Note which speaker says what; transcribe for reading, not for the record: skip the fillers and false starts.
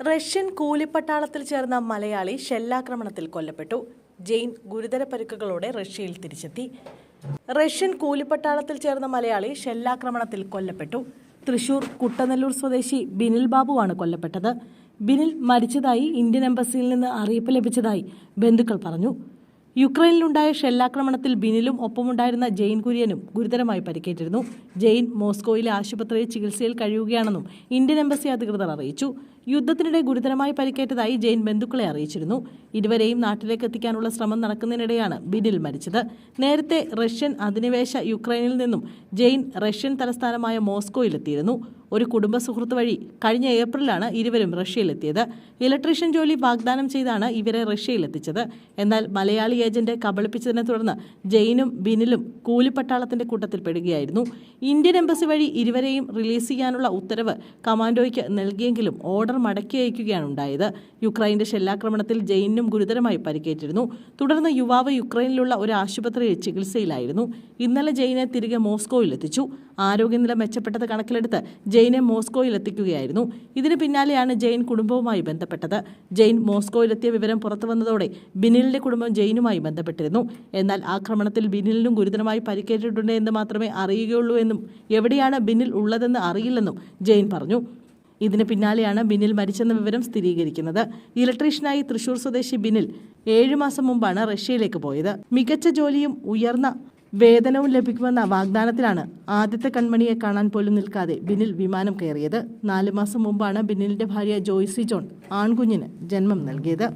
Speaker 1: Russian കൂലിപ്പട്ടാളത്തിൽ ചേർന്ന മലയാളി ഷെല്ലാക്രമണത്തിൽ കൊല്ലപ്പെട്ടു. ജെയിൻ ഗുരുതര പരിക്കുകളോടെ റഷ്യയിൽ തിരിച്ചെത്തി. റഷ്യൻ കൂലിപ്പട്ടാളത്തിൽ ചേർന്ന മലയാളി ഷെല്ലാക്രമണത്തിൽ കൊല്ലപ്പെട്ടു. തൃശൂർ കുട്ടനെല്ലൂർ സ്വദേശി ബിനിൽ ബാബുവാണ് കൊല്ലപ്പെട്ടത്. ബിനിൽ മരിച്ചതായി ഇന്ത്യൻ എംബസിയിൽ നിന്ന് അറിയിപ്പ് ലഭിച്ചതായി ബന്ധുക്കൾ പറഞ്ഞു. യുക്രൈനിലുണ്ടായ ഷെല്ലാക്രമണത്തിൽ ബിനിലും ഒപ്പമുണ്ടായിരുന്ന ജെയിൻ കുര്യനും ഗുരുതരമായി പരിക്കേറ്റിരുന്നു. ജെയിൻ മോസ്കോയിലെ ആശുപത്രിയിൽ ചികിത്സയിൽ കഴിയുകയാണെന്നും ഇന്ത്യൻ എംബസി അധികൃതർ അറിയിച്ചു. യുദ്ധത്തിനിടെ ഗുരുതരമായി പരിക്കേറ്റതായി ജെയിൻ ബന്ധുക്കളെ അറിയിച്ചിരുന്നു. ഇരുവരെയും നാട്ടിലേക്ക് എത്തിക്കാനുള്ള ശ്രമം നടക്കുന്നതിനിടെയാണ് ബിനിൽ മരിച്ചത്. നേരത്തെ റഷ്യൻ അധിനിവേശ യുക്രൈനിൽ നിന്നും ജെയിൻ റഷ്യൻ തലസ്ഥാനമായ മോസ്കോയിലെത്തിയിരുന്നു. ഒരു കുടുംബ സുഹൃത്ത് വഴി കഴിഞ്ഞ ഏപ്രിലാണ് ഇരുവരും റഷ്യയിലെത്തിയത്. ഇലക്ട്രീഷ്യൻ ജോലി വാഗ്ദാനം ചെയ്താണ് ഇവരെ റഷ്യയിലെത്തിച്ചത്. എന്നാൽ മലയാളി ഏജന്റ് കബളിപ്പിച്ചതിനെ തുടർന്ന് ജെയിനും ബിനിലും കൂലിപ്പട്ടാളത്തിന്റെ കൂട്ടത്തിൽ പെടുകയായിരുന്നു. ഇന്ത്യൻ എംബസി വഴി ഇരുവരെയും റിലീസ് ചെയ്യാനുള്ള ഉത്തരവ് കമാൻഡോയ്ക്ക് നൽകിയെങ്കിലും ഓർഡർ മടക്കി അയക്കുകയാണ് ഉണ്ടായത്. യുക്രൈന്റെ ഷെല്ലാക്രമണത്തിൽ ജെയിനും ഗുരുതരമായി പരിക്കേറ്റിരുന്നു. തുടർന്ന് യുവാവ് യുക്രൈനിലുള്ള ഒരു ആശുപത്രിയിൽ ചികിത്സയിലായിരുന്നു. ഇന്നലെ ജെയിനെ തിരികെ മോസ്കോയിൽ എത്തിച്ചു. ആരോഗ്യനില മെച്ചപ്പെട്ടത് കണക്കിലെടുത്ത് ജെയിനെ മോസ്കോയിൽ എത്തിക്കുകയായിരുന്നു. ഇതിന് പിന്നാലെയാണ് ജെയിൻ കുടുംബവുമായി ബന്ധപ്പെട്ടത്. ജെയിൻ മോസ്കോയിലെത്തിയ വിവരം പുറത്തുവന്നതോടെ ബിനിലിന്റെ കുടുംബം ജെയിനുമായി ബന്ധപ്പെട്ടിരുന്നു. എന്നാൽ ആക്രമണത്തിൽ ബിനിലിനും ഗുരുതരമായി പരിക്കേറ്റിട്ടുണ്ട് എന്ന് മാത്രമേ അറിയുകയുള്ളൂ എന്നും എവിടെയാണ് ബിനിൽ ഉള്ളതെന്ന് അറിയില്ലെന്നും ജെയിൻ പറഞ്ഞു. ഇതിന് പിന്നാലെയാണ് ബിനിൽ മരിച്ചെന്ന വിവരം സ്ഥിരീകരിക്കുന്നത്. ഇലക്ട്രീഷ്യനായി തൃശൂർ സ്വദേശി ബിനിൽ 7 മാസം മുമ്പാണ് റഷ്യയിലേക്ക് പോയത്. മികച്ച ജോലിയും ഉയർന്ന വേതനവും ലഭിക്കുമെന്ന വാഗ്ദാനത്തിലാണ് ആദ്യത്തെ കൺമണിയെ കാണാൻ പോലും നിൽക്കാതെ ബിനിൽ വിമാനം കയറിയത്. 4 മാസം മുമ്പാണ് ബിനിലിന്റെ ഭാര്യ ജോയ്സി ജോൺ ആൺകുഞ്ഞിന് ജന്മം നൽകിയത്.